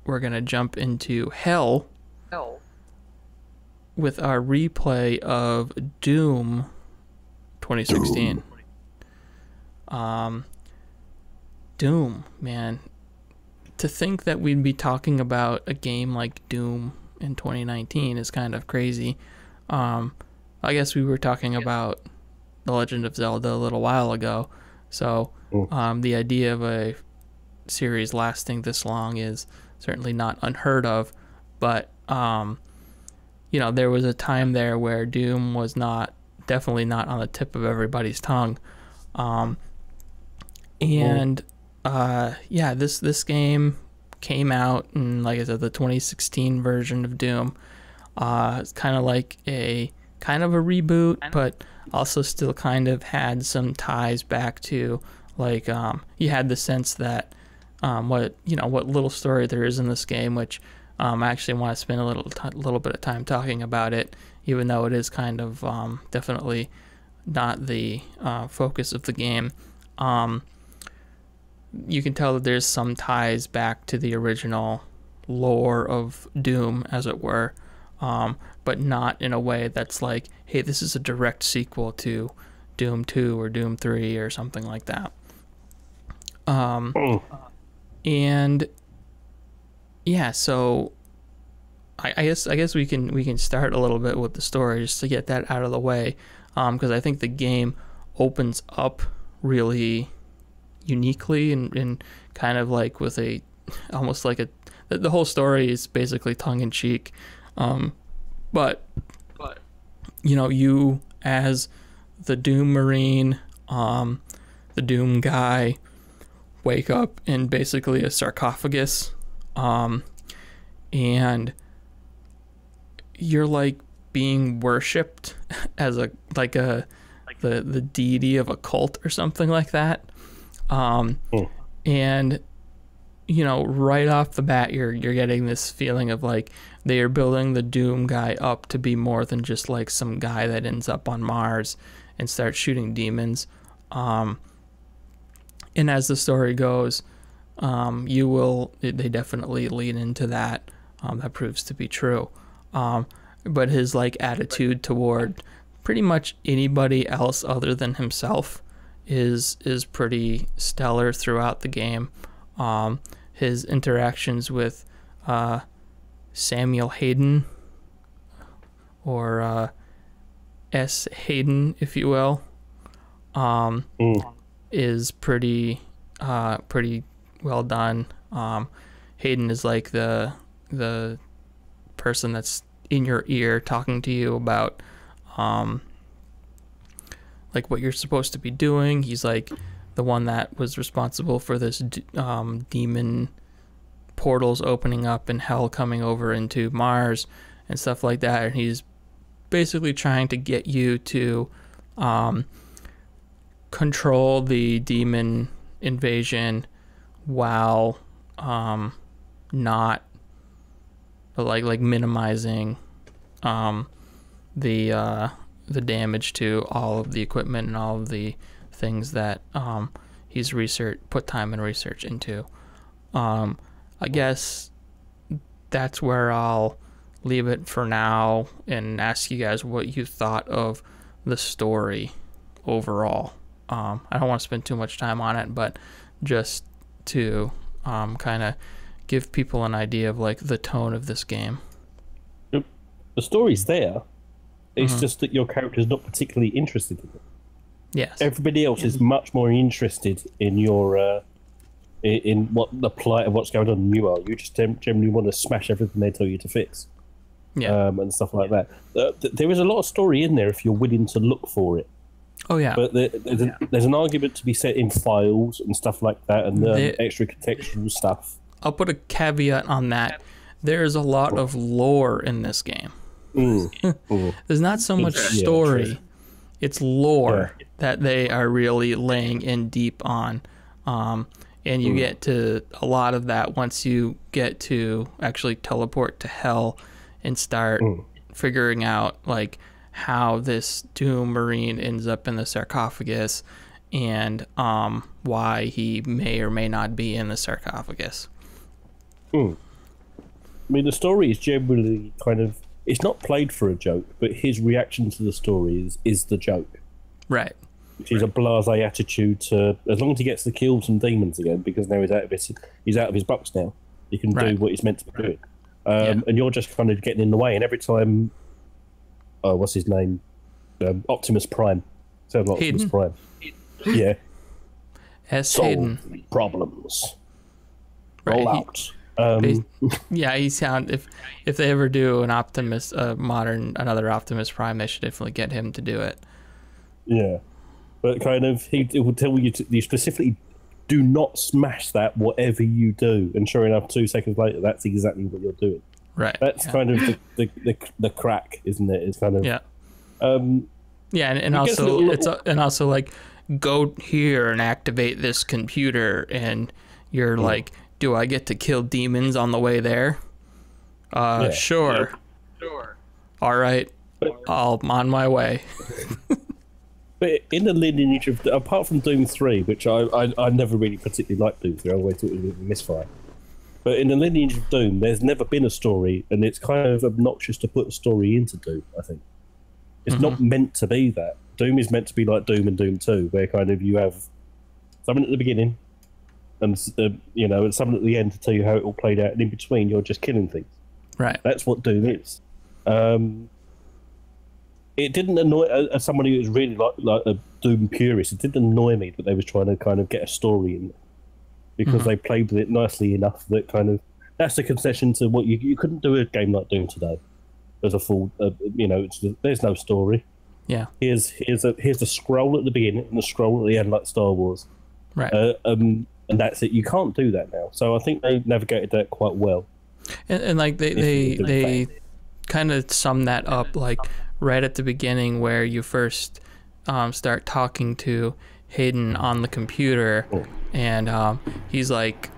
we're gonna jump into hell with our replay of Doom 2016. Doom, man. To think that we'd be talking about a game like Doom in 2019 is kind of crazy. I guess we were talking about The Legend of Zelda a little while ago, so the idea of a series lasting this long is certainly not unheard of, but you know, there was a time there where Doom was definitely not on the tip of everybody's tongue. Yeah, this game came out in, like I said, the 2016 version of Doom. It's kind of like a reboot, but also still kind of had some ties back to, like, you had the sense that what little story there is in this game, which I actually want to spend a little bit of time talking about it, even though it is kind of definitely not the focus of the game. You can tell that there's some ties back to the original lore of Doom, as it were, but not in a way that's like, hey, this is a direct sequel to Doom 2 or Doom 3 or something like that. And yeah, so I guess we can start a little bit with the story just to get that out of the way, because I think the game opens up really uniquely and kind of like with almost like the whole story is basically tongue-in-cheek, but you know, you as the Doom Marine, the Doom guy, wake up in basically a sarcophagus, and you're like being worshipped as the deity of a cult or something like that. And you know, right off the bat, you're getting this feeling of like they are building the Doom guy up to be more than just like some guy that ends up on Mars and starts shooting demons. And as the story goes, they definitely lean into that. That proves to be true. But his like attitude toward pretty much anybody else other than himself is pretty stellar throughout the game. His interactions with Samuel Hayden, or S. Hayden, if you will, is pretty well done. Hayden is like the person that's in your ear talking to you about like what you're supposed to be doing. He's like the one that was responsible for this demon portals opening up and hell coming over into Mars and stuff like that, and he's basically trying to get you to control the demon invasion while not like minimizing the damage to all of the equipment and all of the things that he's put time and research into. I guess that's where I'll leave it for now and ask you guys what you thought of the story overall. I don't want to spend too much time on it, but just to kind of give people an idea of like the tone of this game. The story's there. It's just that your character's not particularly interested in it. Yes. Everybody else is much more interested in your in what the plight of what's going on than you are. You just generally want to smash everything they tell you to fix. Yeah. And stuff like that. There is a lot of story in there if you're willing to look for it. Oh yeah. But there's an argument to be set in files and stuff like that, and the extra contextual stuff. I'll put a caveat on that. There's a lot of lore in this game. There's not so much story, it's lore that they are really laying in deep on, and you get to a lot of that once you get to actually teleport to hell and start figuring out like how this Doom Marine ends up in the sarcophagus and why he may or may not be in the sarcophagus. I mean, the story is generally kind of, it's not played for a joke, but his reaction to the story is the joke. Right. Which is a blasé attitude to, as long as he gets to kill some demons again, because now he's out of his box now. He can do what he's meant to be doing. And you're just kind of getting in the way. And every time, what's his name? Optimus Prime. Sounds like Hayden. Optimus Prime. Yeah. Hayden. Problems. Right. Roll out. Yeah, he sound if they ever do an Optimus, another Optimus Prime, they should definitely get him to do it. Yeah, but kind of it will tell you you specifically do not smash that whatever you do, and sure enough, 2 seconds later, that's exactly what you're doing. Right. That's kind of the crack, isn't it? It's kind of yeah. And also like go here and activate this computer, and you're like, do I get to kill demons on the way there? Sure. All right, I'm on my way. But in the lineage of, apart from Doom 3, which I never really particularly liked Doom 3, I always thought it was a misfire. But in the lineage of Doom, there's never been a story, and it's kind of obnoxious to put a story into Doom, I think. It's not meant to be that. Doom is meant to be like Doom and Doom 2, where kind of you have something at the beginning, and and something at the end to tell you how it all played out, and in between you're just killing things. Right. That's what Doom is. It didn't annoy, as somebody who was really like a Doom purist, it didn't annoy me that they was trying to kind of get a story in, because they played with it nicely enough that kind of, that's a concession to what you couldn't do a game like Doom today. There's a full, there's no story. Yeah. Here's a scroll at the beginning and a scroll at the end, like Star Wars. Right. And that's it. You can't do that now. So I think they navigated that quite well. And like they kind of sum that up like right at the beginning, where you first start talking to Hayden on the computer, and he's like,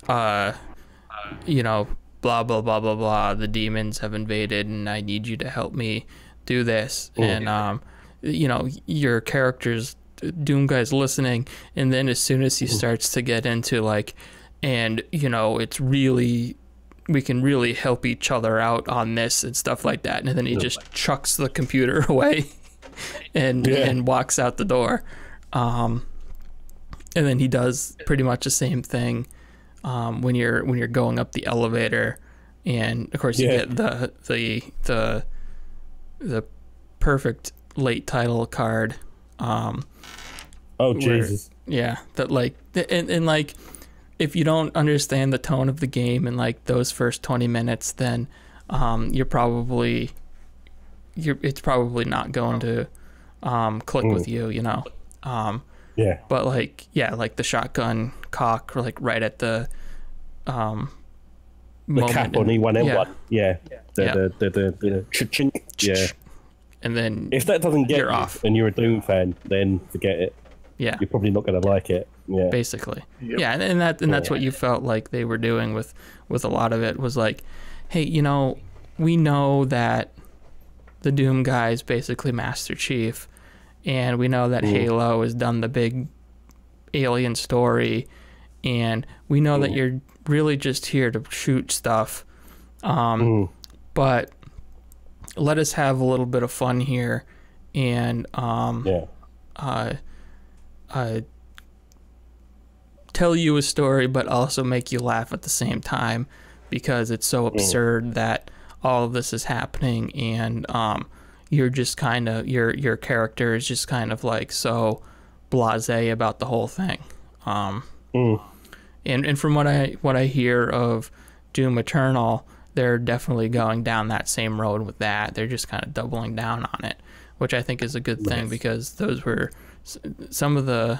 blah blah blah blah blah. The demons have invaded, and I need you to help me do this. And your character's Doom guy's listening, and then as soon as he starts to get into like, and it's really, we can really help each other out on this and stuff like that, and then he just chucks the computer away and walks out the door. And then he does pretty much the same thing when you're going up the elevator, and of course you get the perfect late title card. Jesus. That like, and like, if you don't understand the tone of the game in like those first 20 minutes, then it's probably not going to click with you, but like the shotgun cock, like right at the moment, cap on E1M1, the chink, and then if that doesn't get you off and you're a Doom fan, then forget it. You're probably not going to like it. Basically. And that's what you felt like they were doing with a lot of it, was like, hey, we know that the Doom guy is basically Master Chief, and we know that Halo has done the big alien story, and we know that you're really just here to shoot stuff, but let us have a little bit of fun here, and tell you a story, but also make you laugh at the same time, because it's so absurd that all of this is happening, and you're just kind of, your character is just kind of like so blasé about the whole thing. And from what I hear of Doom Eternal, they're definitely going down that same road with that. They're just kind of doubling down on it, which I think is a good thing, because those were some of the,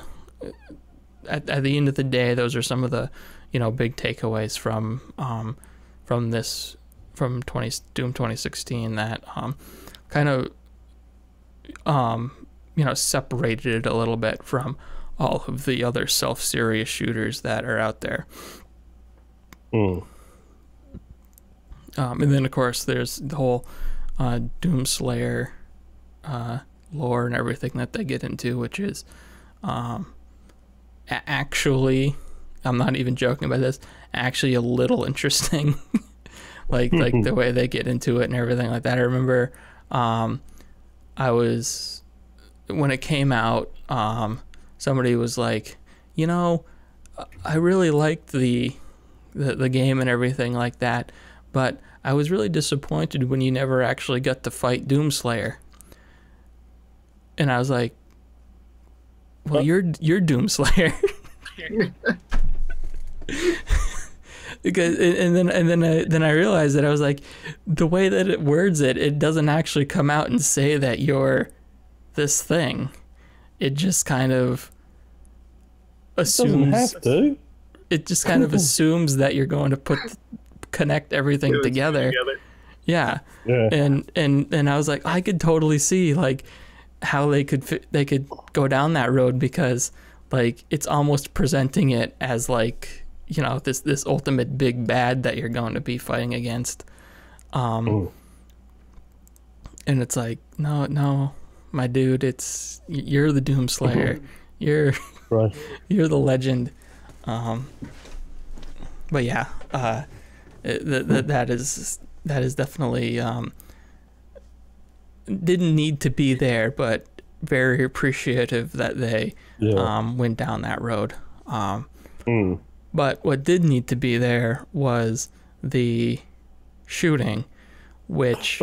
at the end of the day, those are some of the big takeaways from Doom 2016 that kind of separated it a little bit from all of the other self-serious shooters that are out there. And then of course there's the whole Doom Slayer lore and everything that they get into, which is actually, I'm not even joking about this, actually a little interesting. like the way they get into it and everything like that. I remember I was, when it came out, somebody was like, you know, I really liked the game and everything like that, but I was really disappointed when you never actually got to fight Doomslayer. And I was like, well, you're Doomslayer. Because then I realized that I was like, the way that it words it, it doesn't actually come out and say that you're this thing. It just kind of assumes. It doesn't have to. It just kind of assumes that you're going to connect everything together. Yeah. And I was like, I could totally see like how they could go down that road, because like it's almost presenting it as like, you know, this ultimate big bad that you're going to be fighting against. And it's like, no, my dude, you're the Doomslayer. You're the legend. But yeah, that is definitely didn't need to be there, but very appreciative that they went down that road. But what did need to be there was the shooting, which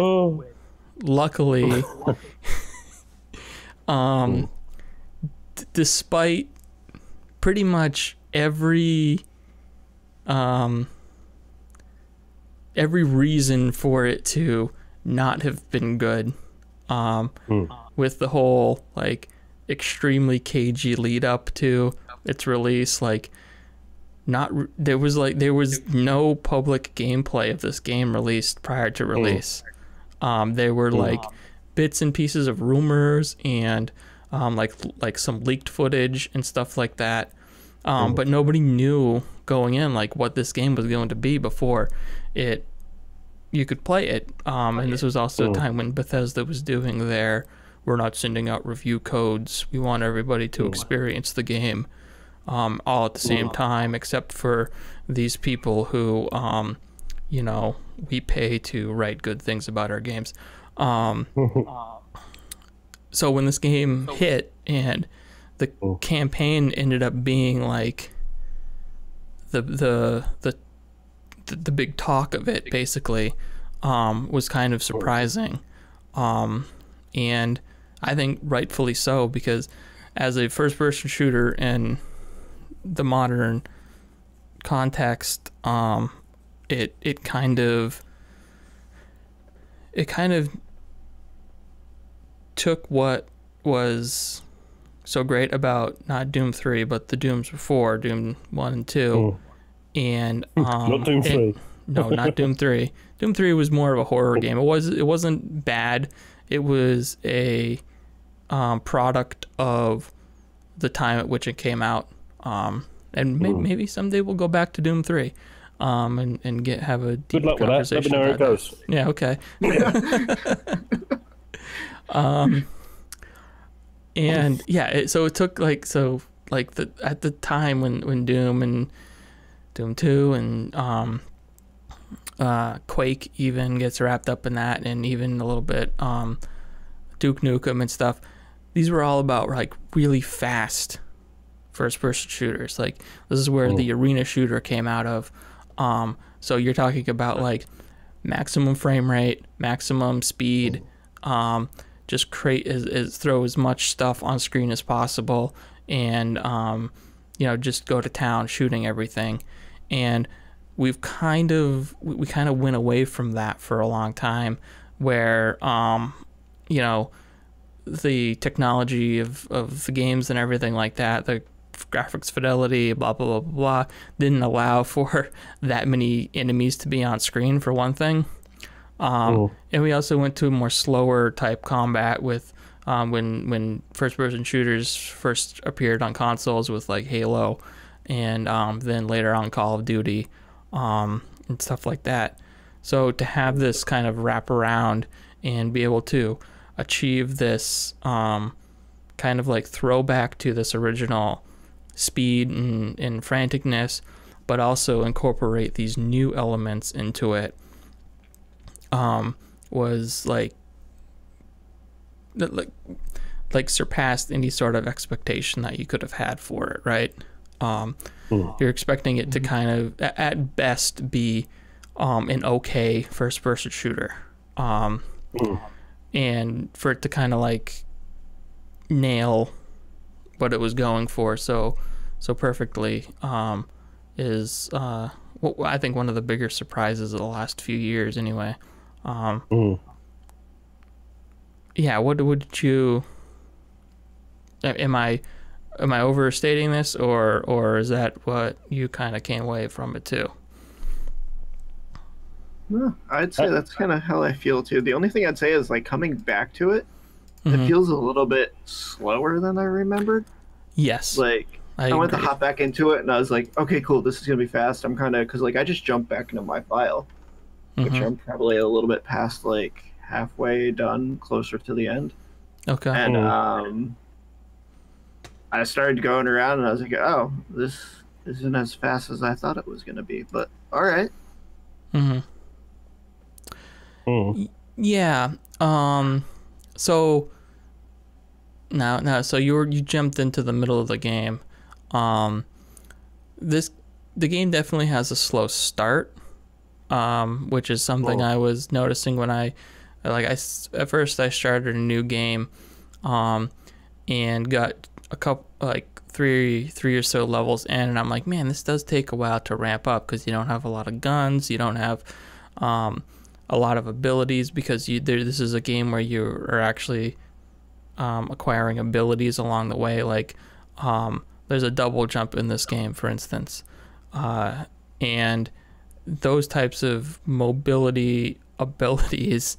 luckily, despite pretty much every reason for it to not have been good, with the whole like extremely cagey lead up to its release, like there was no public gameplay of this game released prior to release. There were like bits and pieces of rumors and like some leaked footage and stuff like that, but nobody knew going in like what this game was going to be before you could play it. And this was also a time when Bethesda was doing their, we're not sending out review codes, we want everybody to experience the game all at the same time, except for these people who you know, we pay to write good things about our games. So when this game hit and the campaign ended up being like the big talk of it, basically, was kind of surprising, and I think rightfully so, because as a first-person shooter in the modern context, it kind of took what was so great about not Doom 3 but the Dooms before, Doom 1 and 2, and not Doom 3. No, not Doom 3. Doom 3 was more of a horror game. It wasn't bad. It was a product of the time at which it came out. And maybe someday we'll go back to Doom 3 and have a deep conversation about that. Goes. Yeah, okay. And yeah, so it took at the time when Doom and Doom 2 and Quake even gets wrapped up in that, and even a little bit Duke Nukem and stuff. These were all about like really fast first-person shooters. Like this is where the arena shooter came out of. So you're talking about like maximum frame rate, maximum speed, just throw as much stuff on screen as possible, and you know, just go to town shooting everything. And we kind of went away from that for a long time, where you know, the technology of the games and everything like that, the graphics fidelity, blah blah blah blah blah, didn't allow for that many enemies to be on screen, for one thing. And we also went to a more slower type combat with when first person shooters first appeared on consoles with like Halo, and then later on Call of Duty, and stuff like that. So to have this kind of wrap around and be able to achieve this kind of like throwback to this original speed and franticness, but also incorporate these new elements into it, was like surpassed any sort of expectation that you could have had for it, right? You're expecting it to kind of at best be an okay first person shooter, and for it to kind of like nail what it was going for so perfectly is I think one of the bigger surprises of the last few years anyway. Yeah, what would you, am I overstating this, or is that what you kind of came away from it too? No, I'd say that's kind of how I feel too. The only thing I'd say is like coming back to it, it feels a little bit slower than I remembered. Yes. Like I went to hop back into it and I was like, okay, cool, this is gonna be fast. I'm kind of, because like I just jumped back into my file, which I'm probably a little bit past like halfway done, closer to the end. Okay. And I started going around and I was like, oh, this isn't as fast as I thought it was gonna be, but all right. Yeah. So now, so you jumped into the middle of the game. The game definitely has a slow start, which is something I was noticing when at first I started a new game, and got a couple like three or so levels in, and I'm like, man, this does take a while to ramp up because you don't have a lot of guns, you don't have a lot of abilities, because this is a game where you are actually acquiring abilities along the way. Like there's a double jump in this game, for instance, and those types of mobility abilities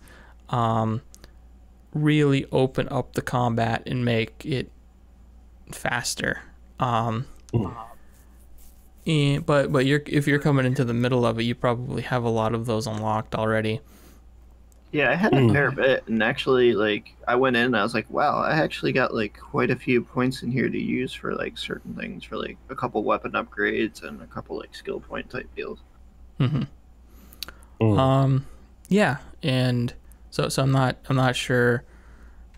really open up the combat and make it faster. But if you're coming into the middle of it, you probably have a lot of those unlocked already. Yeah, I had a fair bit, and actually, like, I went in and I was like, wow, I actually got, like, quite a few points in here to use for, like, certain things, for, like, a couple weapon upgrades and a couple, like, skill point type deals. Yeah, and so I'm not sure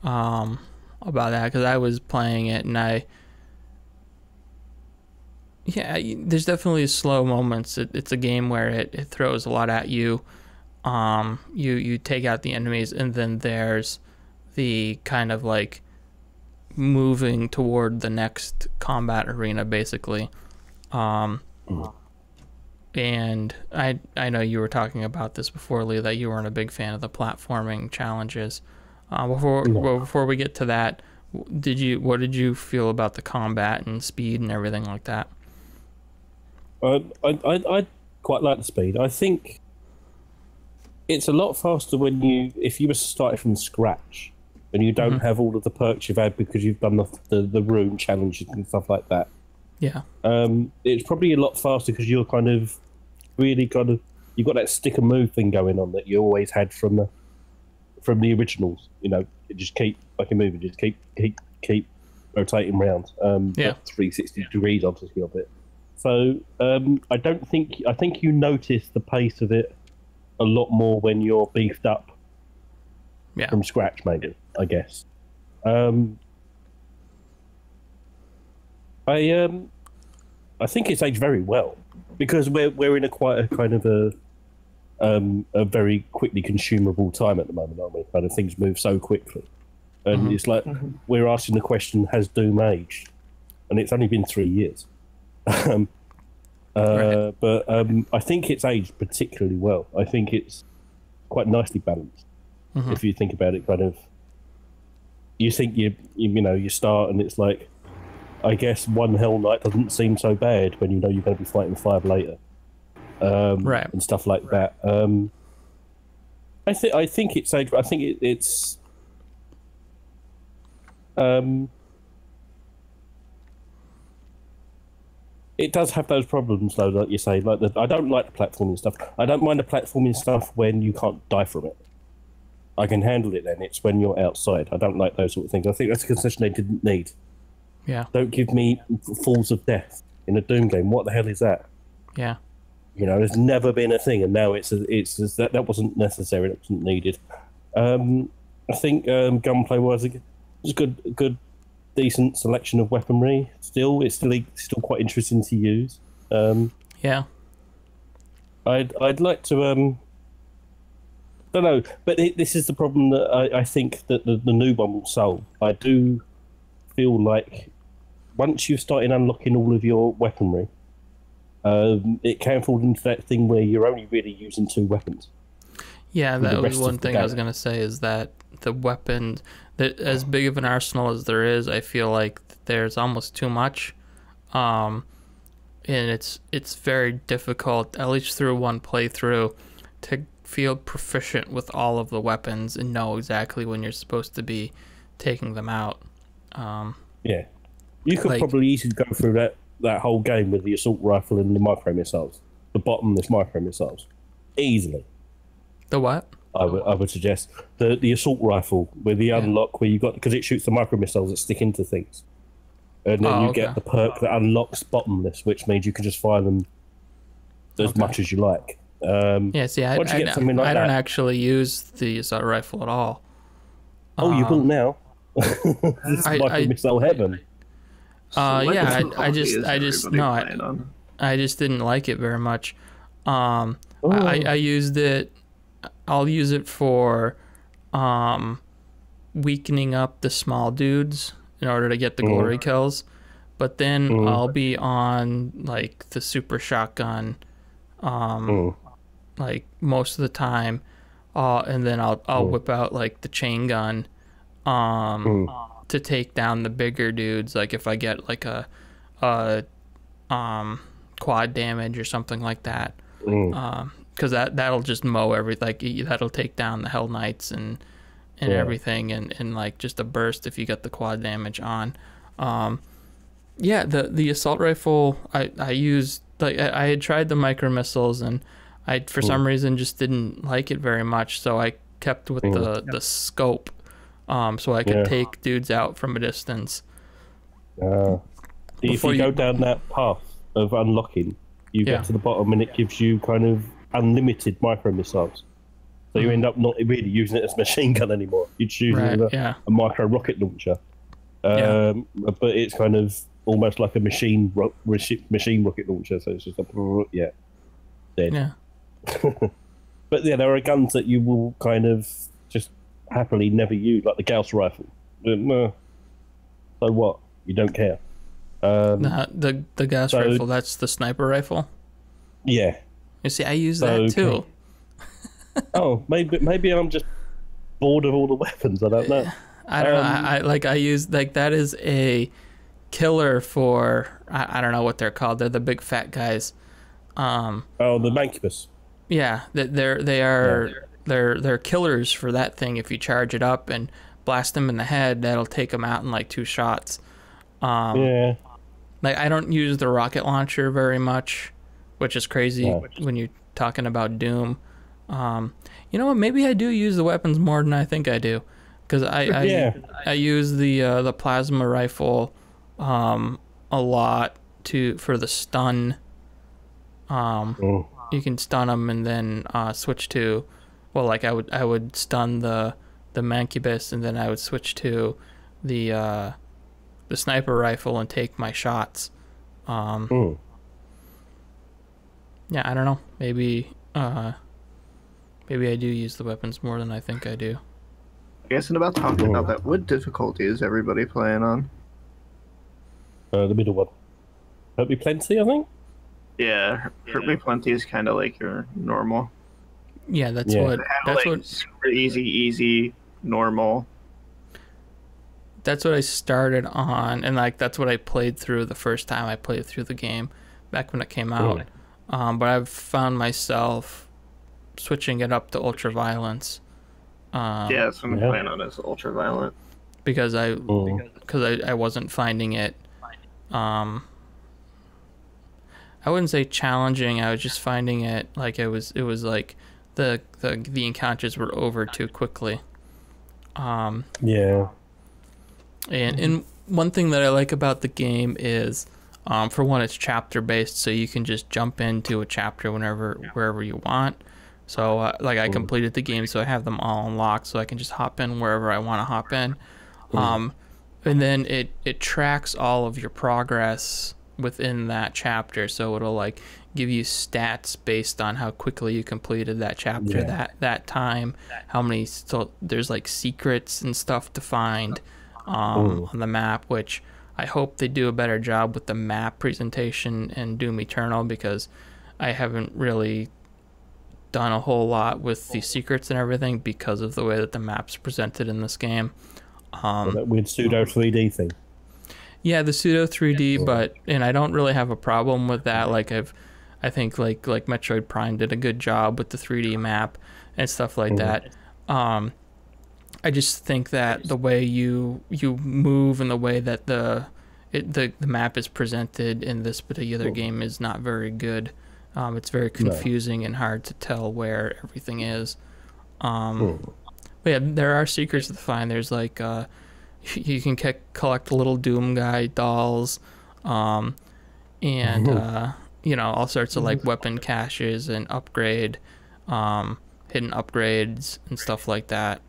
about that, because I was playing it and there's definitely slow moments. It's a game where it throws a lot at you. You take out the enemies, and then there's the kind of like moving toward the next combat arena, basically. And I know you were talking about this before, Lee, that you weren't a big fan of the platforming challenges. Before we get to that, what did you feel about the combat and speed and everything like that? I quite like the speed. I think it's a lot faster if you were starting from scratch and you don't have all of the perks you've had because you've done the room challenges and stuff like that. Yeah. It's probably a lot faster because you're kind of you've got that stick and move thing going on that you always had from the originals. You know, you just keep fucking moving, just keep rotating around. 360 degrees obviously of it. So I think you notice the pace of it a lot more when you're beefed up from scratch, maybe, I guess. I think it's aged very well because we're in quite a kind of a very quickly consumable time at the moment, aren't we? Kind of things move so quickly, and it's like we're asking the question: has Doom aged? And it's only been 3 years. Right. But I think it's aged particularly well. I think it's quite nicely balanced. If you think about it, kind of, you think you start and it's like, I guess one Hell Knight doesn't seem so bad when you know you're going to be fighting 5 later, right, and stuff like that. I think it's aged. I think it's. It does have those problems, though, like you say. I don't like the platforming stuff. I don't mind the platforming stuff when you can't die from it. I can handle it then. It's when you're outside. I don't like those sort of things. I think that's a concession they didn't need. Yeah. Don't give me Falls of Death in a Doom game. What the hell is that? Yeah. there's never been a thing, and now it's that wasn't necessary, that wasn't needed. I think gunplay was a good, decent selection of weaponry. It's still quite interesting to use. Yeah. I'd like to don't know, but this is the problem that I think that the new one will solve. I do feel like once you've started unlocking all of your weaponry, it can fall into that thing where you're only really using 2 weapons. Yeah, that was one thing I was going to say, is that the weapons, that as big of an arsenal as there is, I feel like there's almost too much. And it's very difficult, at least through one playthrough, to feel proficient with all of the weapons and know exactly when you're supposed to be taking them out. Yeah. You could probably easily go through that whole game with the assault rifle and the micro missiles, the bottomless micro missiles, easily. The what? I would suggest the assault rifle with the unlock where you got, because it shoots the micro missiles that stick into things, and then you get the perk that unlocks bottomless, which means you can just fire them as much as you like. Yeah, see, I don't actually use the assault rifle at all. Oh, you will now. This is micro missile heaven. I just didn't like it very much. I used it. I'll use it for weakening up the small dudes in order to get the glory kills, but then I'll be on like the super shotgun like most of the time, and then I'll whip out like the chain gun to take down the bigger dudes, like if I get like a quad damage or something like that, because that'll just mow everything. Like that'll take down the Hell Knights and everything, and like just a burst if you got the quad damage on. The assault rifle I used, like I had tried the micro missiles, and I for some reason just didn't like it very much, so I kept with the scope, so I could take dudes out from a distance. If you go down that path of unlocking, you get to the bottom and it gives you kind of unlimited micro missiles, so you end up not really using it as a machine gun anymore. You're choosing a micro rocket launcher, but it's kind of almost like a machine rocket launcher, so it's just dead. But there are guns that you will kind of just happily never use, like the Gauss rifle. So what? You don't care. The Gauss rifle, that's the sniper rifle. Yeah. You see, I use that too. Oh, maybe I'm just bored of all the weapons. I don't know. I don't know. I use that is a killer for I don't know what they're called. They're the big fat guys. The Mancubus. Yeah, they're killers for that thing. If you charge it up and blast them in the head, that'll take them out in like 2 shots. Like I don't use the rocket launcher very much, which is crazy when you're talking about Doom. You know what? Maybe I do use the weapons more than I think I do, because I use the plasma rifle a lot for the stun. You can stun them and then switch to, well, like I would stun the Mancubus, and then I would switch to the sniper rifle and take my shots. Yeah, I don't know. Maybe I do use the weapons more than I think I do. I guess, and about talking about that, what difficulty is everybody playing on? The middle one. Hurt Me Plenty, I think? Yeah, Hurt Me Plenty is kind of like your normal. Yeah, that's what super easy, normal. That's what I started on, and like that's what I played through the first time I played through the game back when it came out. But I've found myself switching it up to ultra violence. That's what I'm playing on, is ultra violent. Because I wasn't finding it. I wouldn't say challenging. I was just finding it like it was like the encounters were over too quickly. And one thing that I like about the game is For one, it's chapter based, so you can just jump into a chapter wherever you want. So like I completed the game, so I have them all unlocked, so I can just hop in wherever I want to hop in. And then it tracks all of your progress within that chapter, so it'll like give you stats based on how quickly you completed that chapter that time, how many, so there's like secrets and stuff to find on the map, which I hope they do a better job with the map presentation in Doom Eternal, because I haven't really done a whole lot with the secrets and everything because of the way that the map's presented in this game. That weird pseudo 3D thing. Yeah, the pseudo 3D, and I don't really have a problem with that. Like I think like Metroid Prime did a good job with the 3D map and stuff like that. I just think that the way you move and the way that the map is presented in this particular game is not very good. It's very confusing and hard to tell where everything is. But yeah, there are secrets to find. There's like you can collect little Doom guy dolls, and you know, all sorts of like weapon caches and hidden upgrades and stuff like that.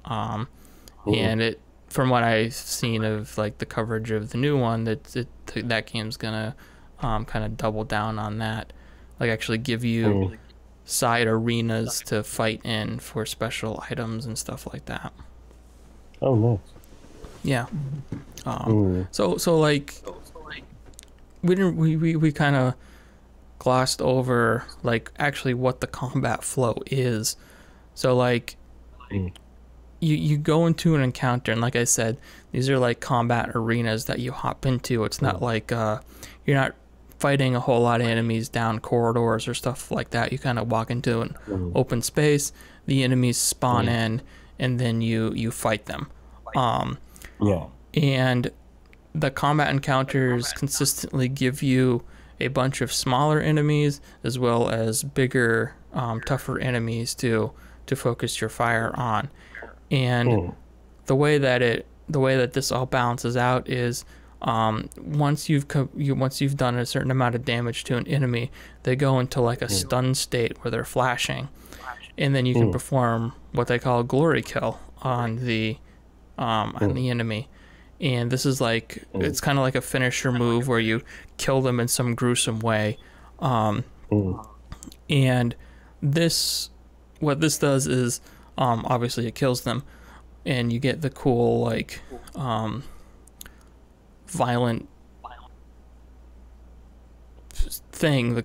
And it, from what I've seen of like the coverage of the new one, that game's gonna kind of double down on that, like actually give you side arenas to fight in for special items and stuff like that. Oh, nice. Yeah. So like we kind of glossed over like actually what the combat flow is. So like you go into an encounter, and like I said, these are like combat arenas that you hop into. It's not like you're not fighting a whole lot of enemies down corridors or stuff like that. You kind of walk into an open space, the enemies spawn in, and then you fight them. And the combat encounters consistently give you a bunch of smaller enemies as well as bigger, tougher enemies to focus your fire on. And the way that this all balances out is once you've done a certain amount of damage to an enemy, they go into like a stun state where they're flashing, and then you can perform what they call a glory kill on the enemy. And this is like, it's kind of like a finisher move where you kill them in some gruesome way. And what this does is, obviously it kills them, and you get the cool like violent thing, the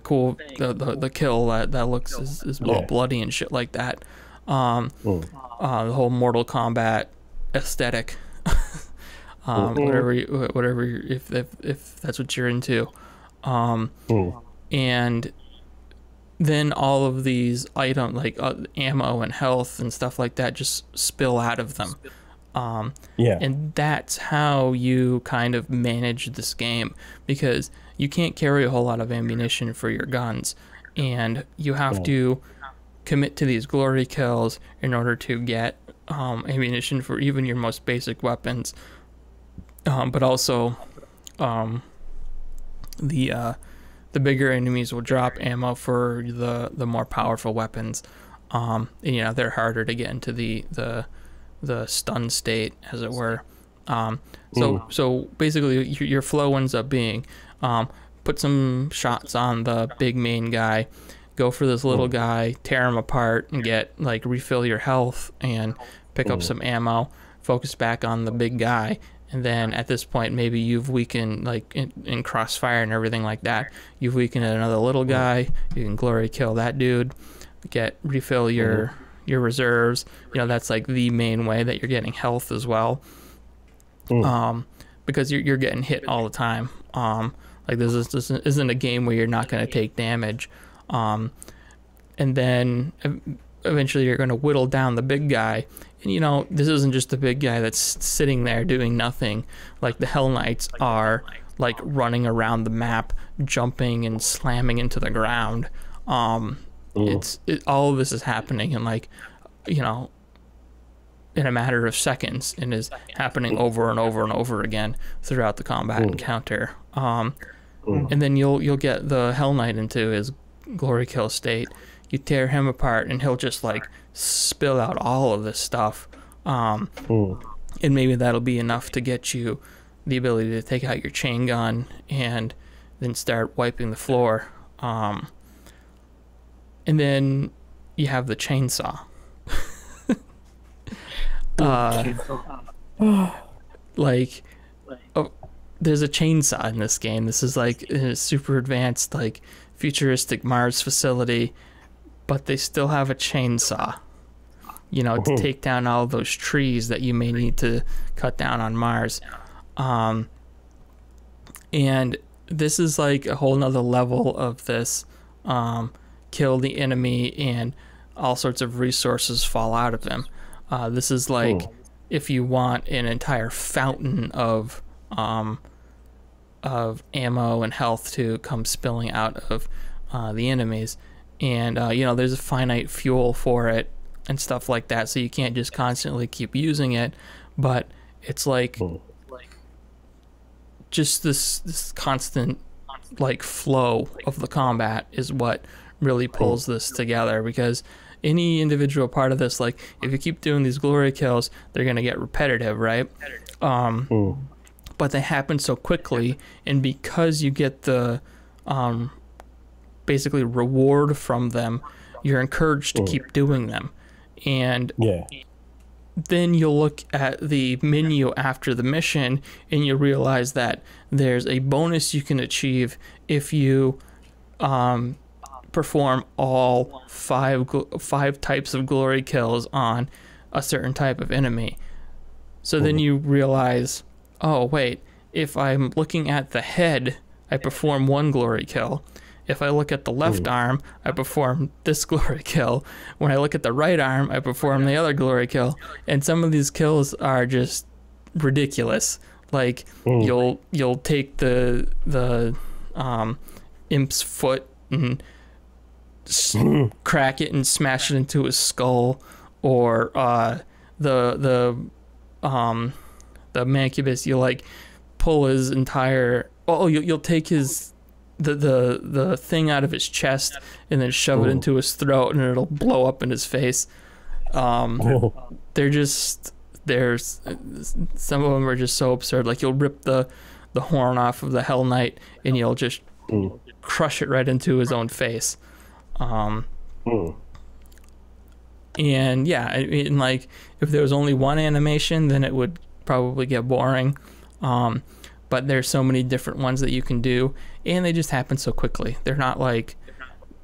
kill that looks is all bloody and shit like that. The whole Mortal Kombat aesthetic. Whatever if that's what you're into. And then all of these items like ammo and health and stuff like that just spill out of them. And that's how you kind of manage this game, because you can't carry a whole lot of ammunition for your guns, and you have to commit to these glory kills in order to get ammunition for even your most basic weapons. But also the bigger enemies will drop ammo for the more powerful weapons. And you know, they're harder to get into the stun state, as it were. So basically your flow ends up being put some shots on the big main guy, go for this little guy, tear him apart, and refill your health and pick up some ammo, focus back on the big guy. And then at this point, maybe you've weakened, like in crossfire and everything like that, you've weakened another little guy. You can glory kill that dude, refill your reserves. You know, that's like the main way that you're getting health as well. Because you're getting hit all the time. Like this isn't a game where you're not going to take damage. And then eventually you're going to whittle down the big guy. And, you know, this isn't just the big guy that's sitting there doing nothing. Like, the Hell Knights are, like, running around the map, jumping and slamming into the ground. All of this is happening in, like, you know, in a matter of seconds, and is happening over and over and over again throughout the combat encounter. and then you'll get the Hell Knight into his glory kill state. You tear him apart, and he'll just like spill out all of this stuff, and maybe that'll be enough to get you the ability to take out your chain gun and then start wiping the floor. And then you have the chainsaw. Like, oh, there's a chainsaw in this game. This is like a super advanced, like futuristic Mars facility, but they still have a chainsaw, you know, to take down all those trees that you may need to cut down on Mars. And this is like a whole nother level of this, kill the enemy and all sorts of resources fall out of him. This is like if you want an entire fountain of ammo and health to come spilling out of the enemies. And, you know, there's a finite fuel for it and stuff like that, so you can't just constantly keep using it, but it's like just this constant like flow of the combat is what really pulls this together, because any individual part of this, like if you keep doing these glory kills, they're gonna get repetitive, right? But they happen so quickly, and because you get the basically reward from them, you're encouraged to keep doing them. And then you'll look at the menu after the mission and you realize that there's a bonus you can achieve if you perform all five types of glory kills on a certain type of enemy. So then you realize, oh wait, if I'm looking at the head, I perform one glory kill. If I look at the left arm, I perform this glory kill. When I look at the right arm, I perform the other glory kill. And some of these kills are just ridiculous. Like you'll take the imp's foot and crack it and smash it into his skull, or the mancubus, you like pull his entire you'll take his the thing out of his chest and then shove it into his throat, and it'll blow up in his face. There's some of them are just so absurd. Like you'll rip the horn off of the Hell Knight and you'll just crush it right into his own face. And yeah, I mean, like if there was only one animation, then it would probably get boring. But there's so many different ones that you can do, and they just happen so quickly. They're not like,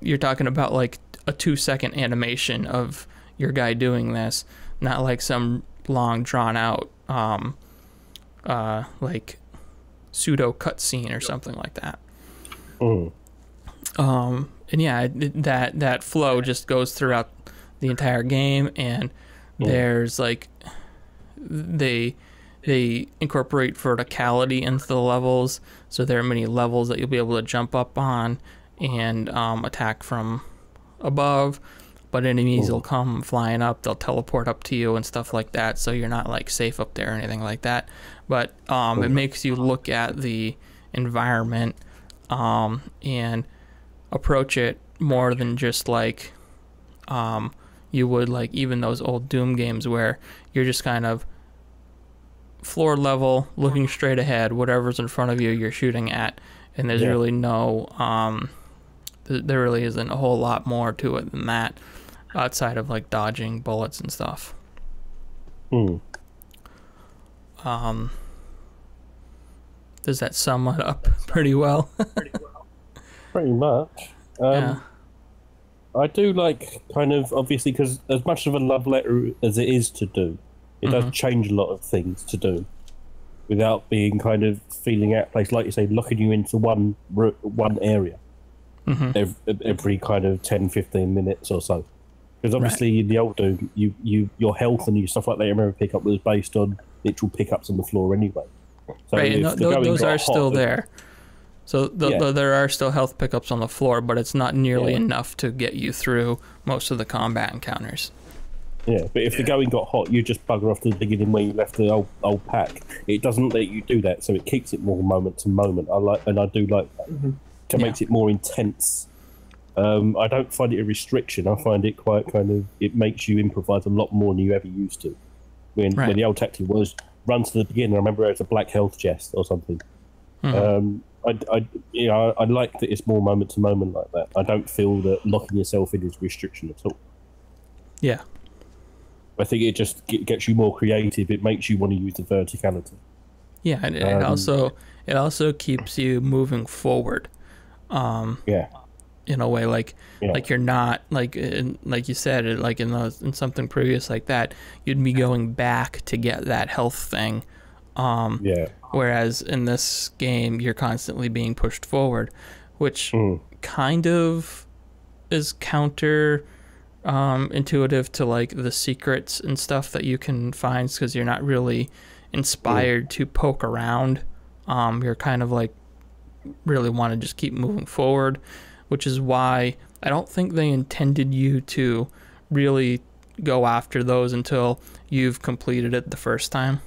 you're talking about like a 2-second animation of your guy doing this, not like some long drawn out like pseudo cutscene or something like that. And yeah, that flow just goes throughout the entire game, and there's like they incorporate verticality into the levels, so there are many levels that you'll be able to jump up on and attack from above, but enemies will come flying up, they'll teleport up to you and stuff like that, so you're not like safe up there or anything like that. But it makes you look at the environment and approach it more than just like you would like even those old Doom games where you're just kind of floor level, looking straight ahead, whatever's in front of you you're shooting at, and there's really no there really isn't a whole lot more to it than that, outside of like dodging bullets and stuff. Does that sum it up pretty well? Pretty much. Yeah. I do like kind of, obviously, because as much of a love letter as it is to do, it does change a lot of things to do without being kind of feeling out of place, like you say, locking you into one area every kind of 10-15 minutes or so. Because obviously in the old Doom, your health and your stuff like that, your memory pickup was based on literal pickups on the floor anyway. So right, and those are still there. So there are still health pickups on the floor, but it's not nearly enough to get you through most of the combat encounters. Yeah, but if the going got hot, you just bugger off to the beginning where you left the old pack. It doesn't let you do that, so it keeps it more moment to moment. I do like that. It makes it more intense. I don't find it a restriction. I find it quite it makes you improvise a lot more than you ever used to. When the old tactic was run to the beginning, I remember it was a black health chest or something. I like that it's more moment to moment like that. I don't feel that locking yourself in is a restriction at all. Yeah. I think it just gets you more creative. It makes you want to use the verticality. Yeah, and it also keeps you moving forward. In a way, like you're not like you said, like in something previous like that, you'd be going back to get that health thing. Whereas in this game, you're constantly being pushed forward, which kind of is counter intuitive to like the secrets and stuff that you can find, because you're not really inspired to poke around. You're kind of like really want to just keep moving forward, which is why I don't think they intended you to really go after those until you've completed it the first time.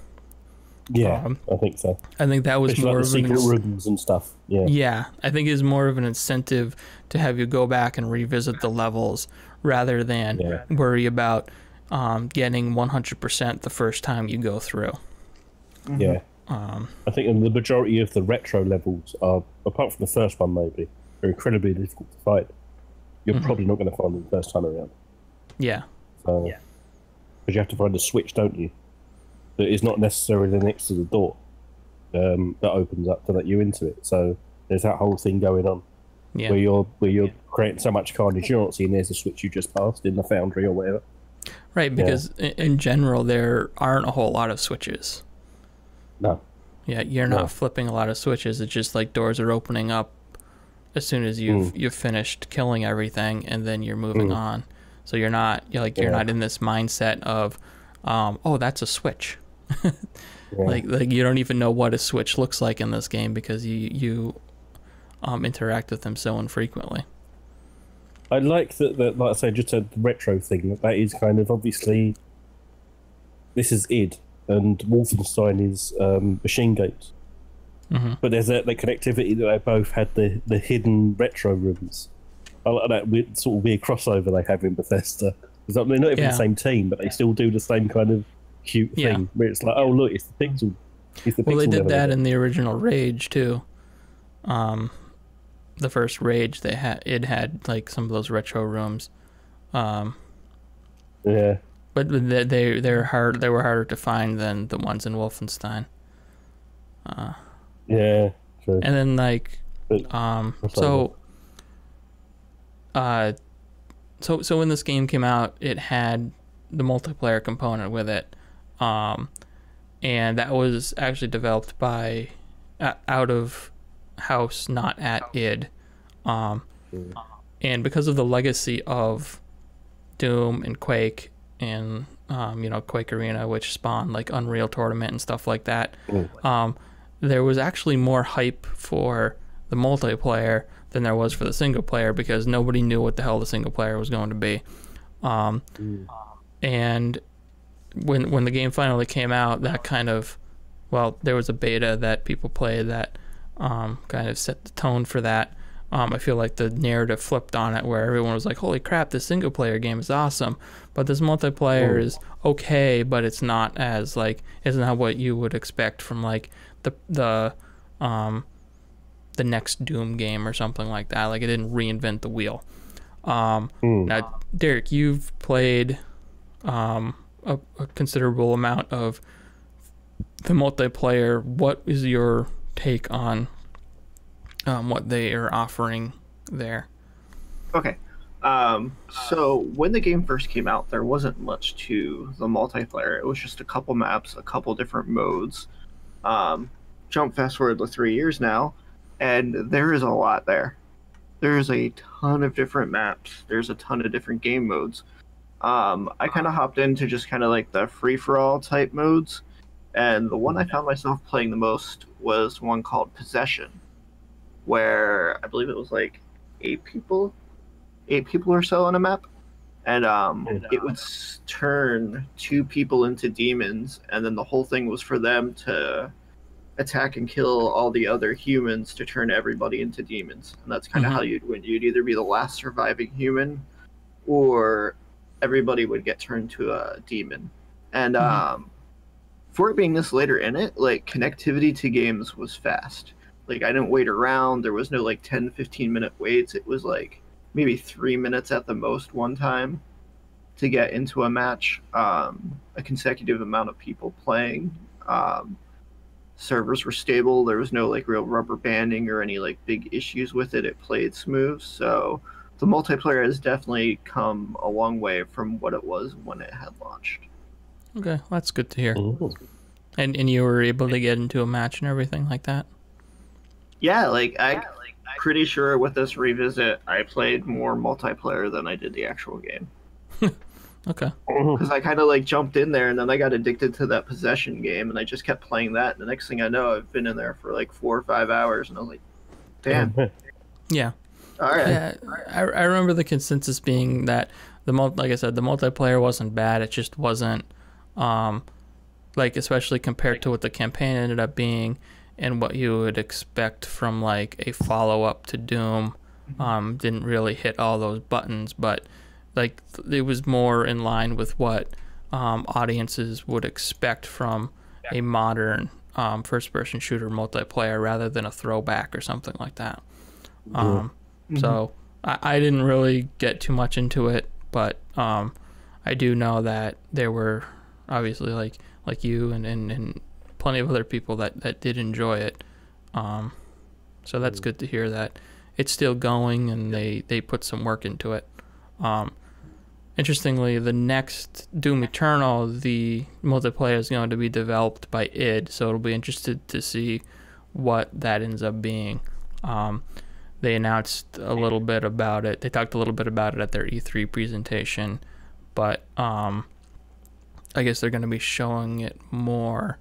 Yeah, I think so. I think that was more like of the secret rooms and stuff. Yeah, I think it's more of an incentive to have you go back and revisit the levels rather than worry about getting 100% the first time you go through. Yeah. I think the majority of the retro levels are, apart from the first one maybe, are incredibly difficult to fight. You're probably not going to find them the first time around. Yeah. So, because you have to find a switch, don't you? That is not necessarily next to the door that opens up to let you into it. So there's that whole thing going on where you're creating so much carnage you're not seeing there's a switch you just passed in the foundry or whatever. Right, because in general there aren't a whole lot of switches. No. Yeah, you're not flipping a lot of switches. It's just like doors are opening up as soon as you've finished killing everything, and then you're moving on. So you're not not in this mindset of, oh, that's a switch. Like you don't even know what a switch looks like in this game because you interact with them so infrequently. I like that like I say, just a retro thing. That is kind of obviously this is id. And Wolfenstein is Machine Games. But there's the connectivity that they both had the hidden retro rooms. I like that sort of weird crossover they have in Bethesda. Because they're not even the same team, but they still do the same kind of cute thing. Where it's like, oh look, it's the pixel. Well, they did that in the original Rage too. The first Rage, it had like some of those retro rooms. But they were harder to find than the ones in Wolfenstein. Yeah, true. And then so when this game came out, it had the multiplayer component with it, and that was actually developed by out of house, not at id, and because of the legacy of Doom and Quake. And Quake Arena, which spawned like Unreal Tournament and stuff like that. There was actually more hype for the multiplayer than there was for the single player because nobody knew what the hell the single player was going to be. And when the game finally came out, that there was a beta that people played that kind of set the tone for that. I feel like the narrative flipped on it where everyone was like, holy crap, this single player game is awesome, but this multiplayer is okay, but it's not as it's not what you would expect from like the next Doom game or something like that. Like it didn't reinvent the wheel. Now, Derek, you've played a considerable amount of the multiplayer. What is your take on what they are offering there? Okay. So when the game first came out, there wasn't much to the multiplayer. It was just a couple maps, a couple different modes. Jump fast forward to 3 years now, and there is a lot there. There's a ton of different maps. There's a ton of different game modes. I kind of hopped into just kind of like the free-for-all type modes, and the one I found myself playing the most was one called Possession, where I believe it was like 8 people or so on a map, and it would turn 2 people into demons, and then the whole thing was for them to attack and kill all the other humans to turn everybody into demons. And that's kind of how you'd win. You'd either be the last surviving human, or everybody would get turned to a demon. And for it being this later in it, like, connectivity to games was fast. Like, I didn't wait around. There was no like 10-15 minute waits. It was like maybe 3 minutes at the most one time to get into a match. A consecutive amount of people playing. Servers were stable. There was no like real rubber banding or any like big issues with it. It played smooth. So the multiplayer has definitely come a long way from what it was when it had launched. Okay, well, that's good to hear. Ooh. And you were able to get into a match and everything like that? Yeah, like I'm pretty sure with this revisit, I played more multiplayer than I did the actual game. Okay. Because I kind of like jumped in there, and then I got addicted to that possession game, and I just kept playing that. And the next thing I know, I've been in there for like 4 or 5 hours, and I was like, "Damn." Yeah. All right. Yeah, I remember the consensus being that like I said, the multiplayer wasn't bad. It just wasn't, like, especially compared to what the campaign ended up being and what you would expect from like a follow-up to Doom. Didn't really hit all those buttons, but like it was more in line with what audiences would expect from a modern first-person shooter multiplayer rather than a throwback or something like that. So I didn't really get too much into it, but I do know that there were obviously like you and plenty of other people that did enjoy it. So that's good to hear that it's still going and they put some work into it. Interestingly, the next Doom Eternal, the multiplayer is going to be developed by id, so it'll be interested to see what that ends up being. They announced a little bit about it. They talked a little bit about it at their E3 presentation, but I guess they're going to be showing it more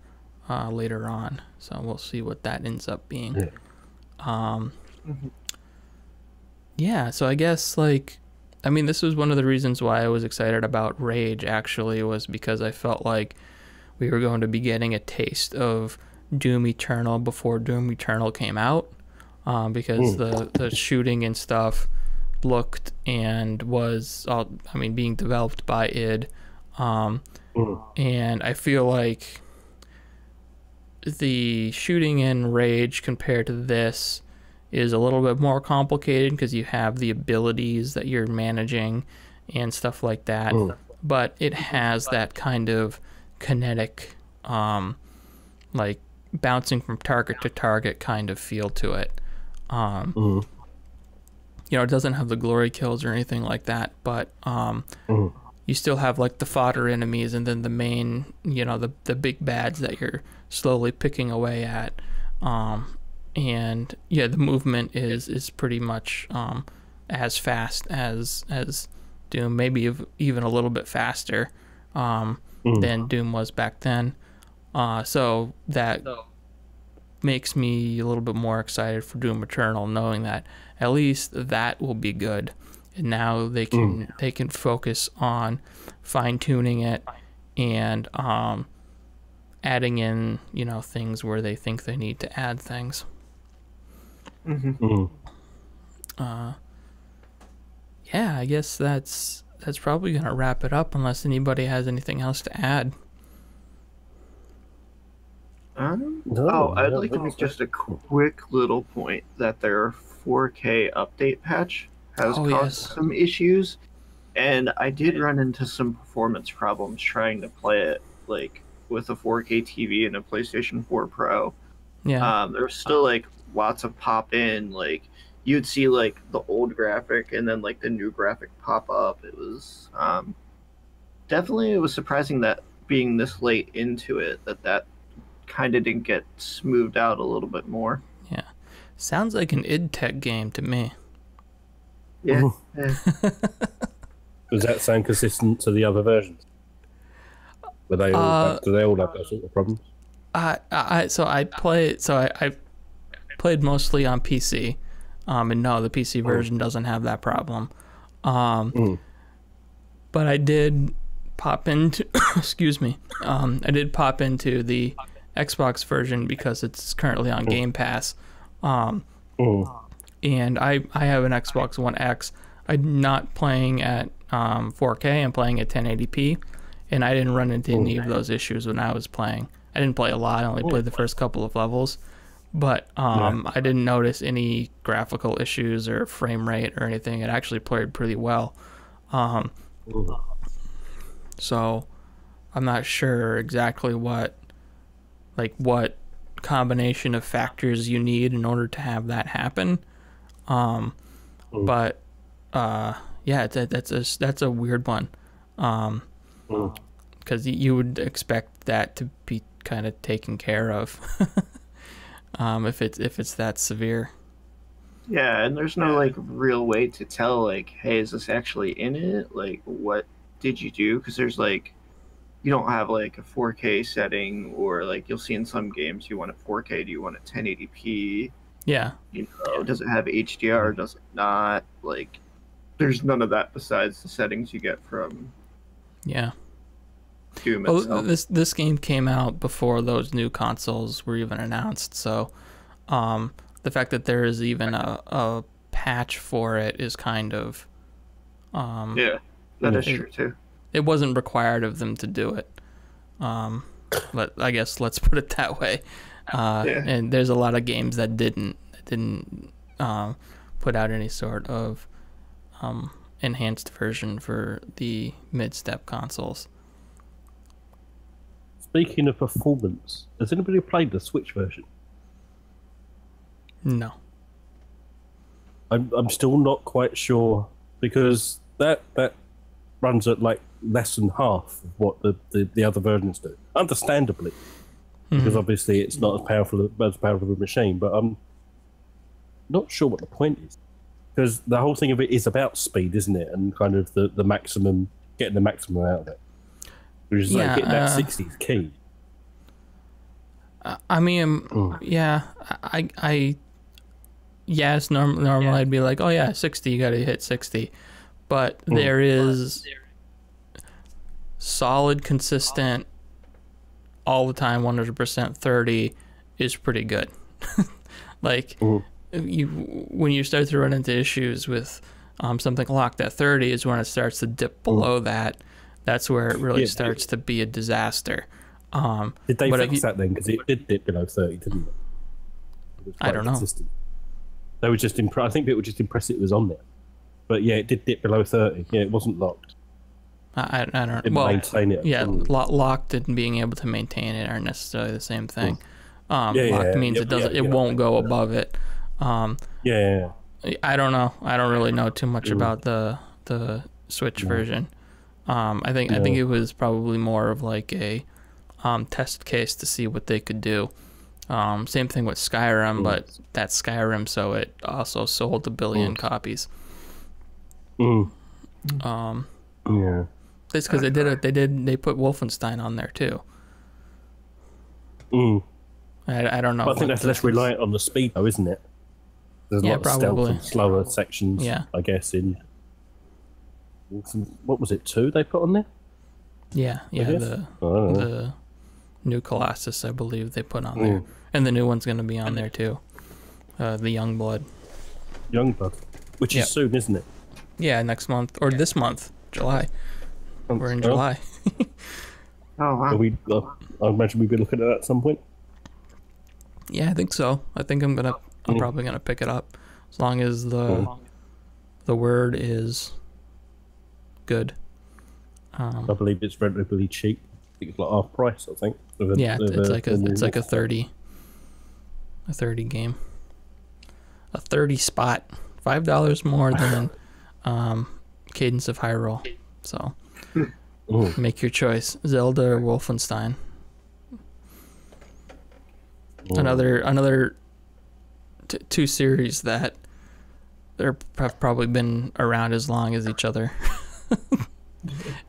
later on. So we'll see what that ends up being. Yeah, so I guess, like, I mean, this was one of the reasons why I was excited about Rage, actually, was because I felt like we were going to be getting a taste of Doom Eternal before Doom Eternal came out. Because the shooting and stuff looked and was all, I mean, being developed by id. And I feel like the shooting in Rage compared to this is a little bit more complicated because you have the abilities that you're managing and stuff like that. But it has that kind of kinetic, like bouncing from target to target kind of feel to it. You know, it doesn't have the glory kills or anything like that, but you still have like the fodder enemies and then the main, you know, the big bads that you're slowly picking away at. And yeah, the movement is pretty much as fast as Doom, maybe even a little bit faster than Doom was back then. So that makes me a little bit more excited for Doom Eternal, knowing that at least that will be good. And now they can focus on fine-tuning it and adding in, you know, things where they think they need to add things. Yeah, I guess that's probably gonna wrap it up unless anybody has anything else to add. I'd like to make just a quick little point that their 4K update patch has caused some issues, and I did run into some performance problems trying to play it like with a 4K TV and a PlayStation 4 Pro. Yeah. There was still like lots of pop in, like you'd see like the old graphic and then like the new graphic pop up. It was definitely, it was surprising that being this late into it that kind of didn't get smoothed out a little bit more. Yeah, sounds like an id Tech game to me. Yeah. Does that sound consistent to the other versions? Were they all, do they all have those sort of problems? I played mostly on PC, and no, the PC version doesn't have that problem. but I did pop into excuse me. I did pop into the Xbox version because it's currently on Game Pass. And I have an Xbox One X. I'm not playing at 4K. I'm playing at 1080p, and I didn't run into any of those issues when I was playing. I didn't play a lot. I only played the first couple of levels, but I didn't notice any graphical issues or frame rate or anything. It actually played pretty well. So I'm not sure exactly what combination of factors you need in order to have that happen. But yeah, that's a weird one. Because you would expect that to be kind of taken care of if it's that severe. Yeah, and there's no like real way to tell like, hey, is this actually in it? Like, what did you do? Because there's like, you don't have like a 4K setting, or like you'll see in some games you want it 4K, do you want it 1080p? Yeah. You know, does it have HDR? Does it not? Like, there's none of that besides the settings you get from Doom itself. This game came out before those new consoles were even announced, so the fact that there is even a patch for it is kind of yeah, that is true too. It wasn't required of them to do it, but I guess let's put it that way. And there's a lot of games that didn't put out any sort of enhanced version for the mid-step consoles. Speaking of performance, has anybody played the Switch version? No. I'm still not quite sure, because that runs at like less than half of what the other versions do. Understandably, because obviously it's not as powerful of a machine. But I'm not sure what the point is, because the whole thing of it is about speed, isn't it? And kind of the maximum, getting the maximum out of it. Which is like getting that 60 is key. I mean, yes, normally I'd be like, oh yeah, 60, you gotta hit 60. But there is solid, consistent, all the time, 100% 30 is pretty good. Like, when you start to run into issues with something locked at 30 is when it starts to dip below that. That's where it really starts to be a disaster. Did they fix that then? Because it did dip below 30, didn't it? I don't know. They were just I think people were just impressed it was on there. But yeah, it did dip below 30. Yeah, it wasn't locked. I don't. Didn't maintain it. Yeah, locked and being able to maintain it aren't necessarily the same thing. Locked means it won't go above it. I don't know. I don't really know too much about the Switch version. I think it was probably more of like a test case to see what they could do. Same thing with Skyrim, but that's Skyrim, so it also sold 1 billion copies. It's because they put Wolfenstein on there too. I don't know. But I think that's less reliant on the speed, though, isn't it? There's a lot of stealth and slower sections. I guess in what was it, 2 they put on there? The new Colossus, I believe they put on there, and the new one's going to be on there too. The Youngblood, which is soon, isn't it? Yeah, next month or this month, July. We're in July. Oh wow! I imagine we'll be looking at that at some point. Yeah, I think so. I think I'm probably gonna pick it up, as long as the word is good. I believe it's relatively cheap. I think it's like half price. I think. It's like a 30 game, a 30 spot, $5 more than Cadence of Hyrule. So make your choice: Zelda or Wolfenstein. Another two series that have probably been around as long as each other.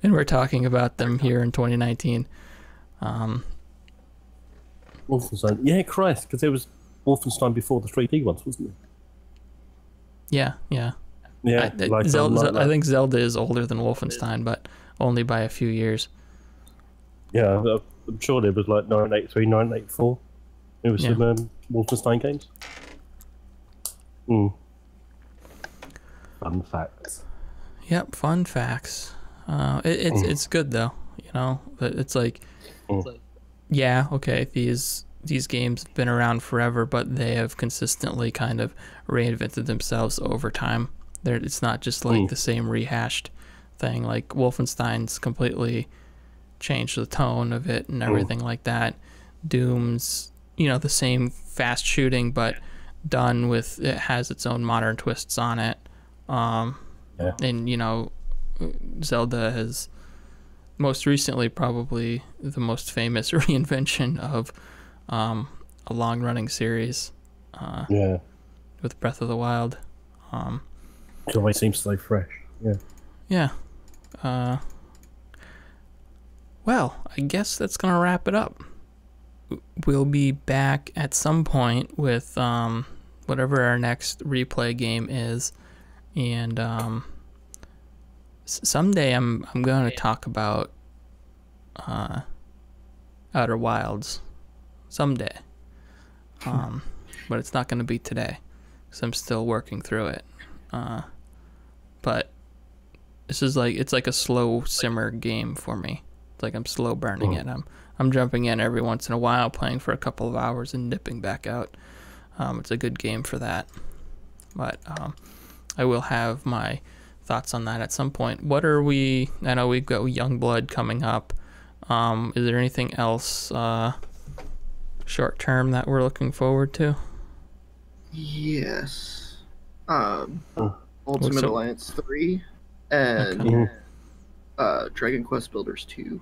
And we're talking about them here in 2019. Wolfenstein, yeah, Christ, because there was Wolfenstein before the 3D ones, wasn't there? Yeah. Yeah, I think Zelda is older than Wolfenstein, but only by a few years. Yeah, I'm sure there was like 983, 984. There was some Wolfenstein games. Fun facts. Yep, fun facts. It's good though, you know. But it's like, yeah, okay, these games have been around forever, but they have consistently kind of reinvented themselves over time. It's not just like the same rehashed thing. Like Wolfenstein's completely changed the tone of it and everything like that. Doom's, you know, the same fast shooting, but done with, it has its own modern twists on it. And you know, Zelda has most recently probably the most famous reinvention of a long-running series. With Breath of the Wild. It always seems so fresh. Yeah. Well, I guess that's gonna wrap it up. We'll be back at some point with whatever our next replay game is, and someday I'm going to talk about Outer Wilds someday, but it's not going to be today because I'm still working through it. But this is like, it's like a slow simmer game for me. It's like I'm slow burning it. I'm jumping in every once in a while, playing for a couple of hours and dipping back out. It's a good game for that. But I will have my thoughts on that at some point. What are we? I know we've got Youngblood coming up. Is there anything else short term that we're looking forward to? Yes. Ultimate Alliance 3 and Dragon Quest Builders 2.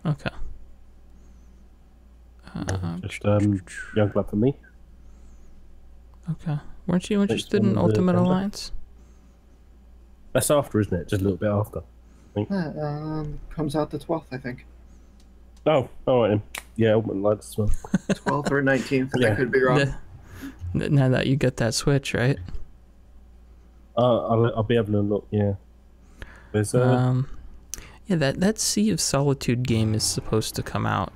Okay. Just Youngblood for me. Okay. Weren't you interested in Ultimate Alliance? That's after, isn't it? Just a little bit after. I think. Comes out the 12th, I think. Oh, all right then. Yeah, Ultimate Alliance as well. 12th or 19th, I could be wrong. Now that you get that Switch, right? I'll be having a look. Yeah. There's yeah, that Sea of Solitude game is supposed to come out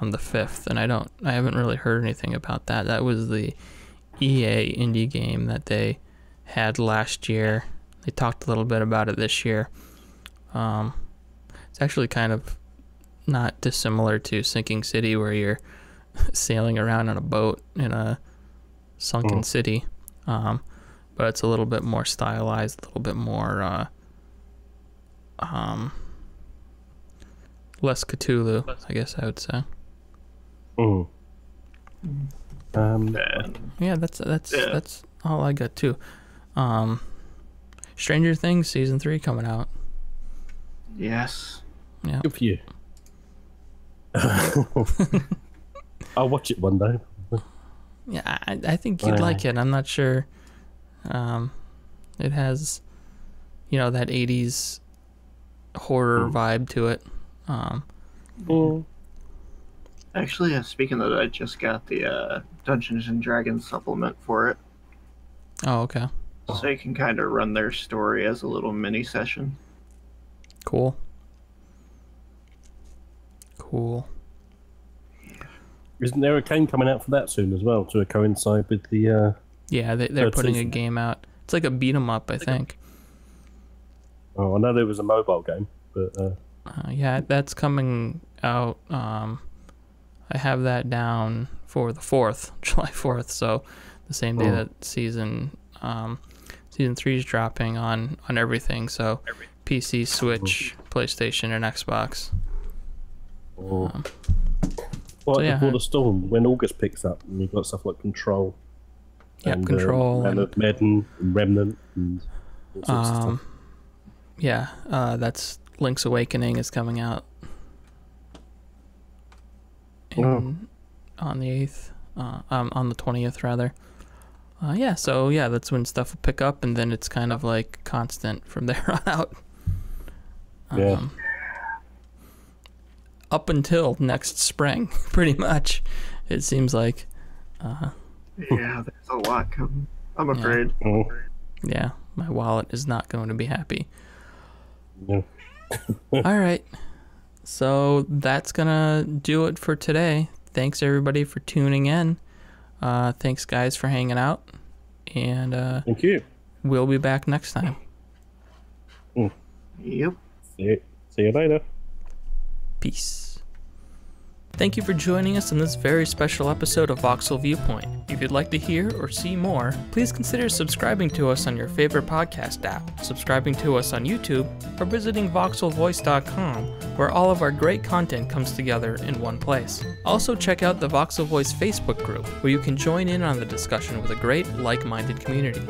on the 5th, and I haven't really heard anything about that. That was the EA indie game that they had last year. They talked a little bit about it this year. It's actually kind of not dissimilar to Sinking City, where you're sailing around on a boat in a sunken city, but it's a little bit more stylized, a little bit more less Cthulhu, I guess I would say. Yeah, that's all I got too. Stranger Things season 3 coming out. Yes. Yeah. Good for you. I'll watch it one day. Yeah, I think you'd like it. I'm not sure. It has, you know, that 80s horror vibe to it. Actually, speaking of that, I just got the Dungeons and Dragons supplement for it. Oh, okay. So you can kind of run their story as a little mini session. Cool. Isn't there a game coming out for that soon as well to coincide with the? Yeah, they're putting a game out. It's like a beat 'em up, I think. Oh, I know there was a mobile game, but yeah, that's coming out. I have that down for the 4th, July 4th. So the same day that season 3 is dropping on everything. So PC, Switch, PlayStation, and Xbox. Well, so yeah, before the storm, when August picks up, and you've got stuff like Control. Yep, Control and Madden and Remnant and all sorts of stuff. Yeah, that's Link's Awakening is coming out on the 8th, on the 20th rather. Yeah, so yeah, that's when stuff will pick up, and then it's kind of like constant from there on out. Up until next spring, pretty much, it seems like. Yeah, there's a lot coming, I'm afraid. Yeah, My wallet is not going to be happy. No. All right. So that's going to do it for today. Thanks, everybody, for tuning in. Thanks, guys, for hanging out. And thank you. We'll be back next time. Yep. See you later. Peace. Thank you for joining us on this very special episode of Voxel Viewpoint. If you'd like to hear or see more, please consider subscribing to us on your favorite podcast app, subscribing to us on YouTube, or visiting voxelvoice.com, where all of our great content comes together in one place. Also check out the Voxel Voice Facebook group, where you can join in on the discussion with a great, like-minded community.